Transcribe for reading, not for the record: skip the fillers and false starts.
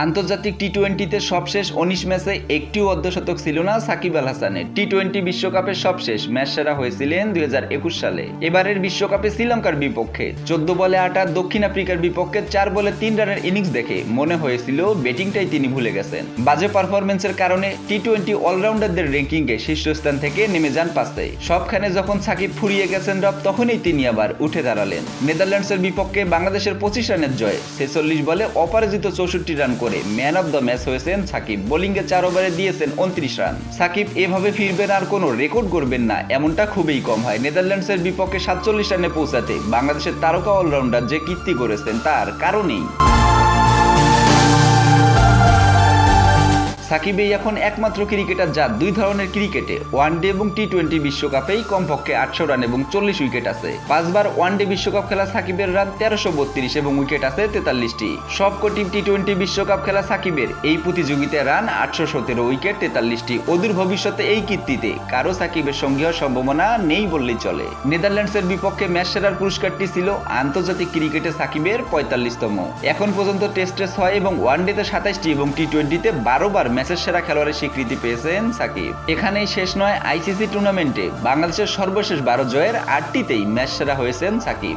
আন্তর্জাতিক টি-টোয়েন্টিতে সবশেষ ১৯ ম্যাচে একটিও অর্ধশতক ছিল না সাকিব আল হাসানের। টি-টোয়েন্টি বিশ্বকাপের সবশেষ ম্যাচ সেরা হয়েছিলেন ২০২১ সালে। এবারের বিশ্বকাপে শ্রীলঙ্কার বিপক্ষে ১৪ বলে ৮ আর দক্ষিণ আফ্রিকার বিপক্ষে ৪ বলে ৩ রানের ইনিংস দেখে মনে হয়েছিল ব্যাটিংটাই তিনি ভুলে গেছেন। বাজে পারফরমেন্সের কারণে টি-টোয়েন্টি অলরাউন্ডারদের র্যাঙ্কিংয়ে শীর্ষস্থান থেকে নেমে যান ৫তে। সবখানে যখন সাকিব ফুরিয়ে গেছেন রব, তখনই তিনি আবার উঠে দাঁড়ালেন। নেদারল্যান্ডসের বিপক্ষে বাংলাদেশের ২৫ রানের জয়ে ৪৬ বলে অপরাজিত ৬৪ রান করে ম্যান অব দ্য ম্যাচ হয়েছেন সাকিব। বোলিংয়ে ৪ ওভারে দিয়েছেন ২৯ রান। সাকিব এভাবে ফিরবেন আর কোনো রেকর্ড করবেন না, এমনটা খুবই কম হয়। নেদারল্যান্ডসের বিপক্ষে ৪৭ রানে পৌঁছাতে বাংলাদেশের তারকা অলরাউন্ডার যে কীর্তি করেছেন তার কারণেই সাকিবই এখন একমাত্র ক্রিকেটার যার দুই ধরনের ক্রিকেটে ওয়ানডে এবং টি-টোয়েন্টি বিশ্বকাপেই কমপক্ষে ৮০০ রান এবং ৪০ উইকেট আছে। ৫ বার ওয়ানডে বিশ্বকাপ খেলা সাকিবের রান ১৩৩২ এবং উইকেট আছে ৪৩টি। সবকটি টি-টোয়েন্টি বিশ্বকাপ খেলা সাকিবের এই প্রতিযোগিতায় রান ৮১৭, উইকেট ৪৩টি। অদূর ভবিষ্যতে এই কীর্তিতে কারো সাকিবের সঙ্গে হওয়ার সম্ভাবনা নেই বললেই চলে। নেদারল্যান্ডসের বিপক্ষে ম্যাচ সেরার পুরস্কারটি ছিল আন্তর্জাতিক ক্রিকেটে সাকিবের ৪৫তম। এখন পর্যন্ত টেস্টে ৬ এবং ওয়ানডেতে ২৭টি এবং টি-টোয়েন্টিতে ১২ বার ম্যাচের সেরা খেলোয়াড়ের স্বীকৃতি পেয়েছেন সাকিব। এখানেই শেষ নয়, আইসিসি টুর্নামেন্টে বাংলাদেশের সর্বশেষ ১২ জয়ের ৮টিতেই ম্যাচ সেরা হয়েছেন সাকিব।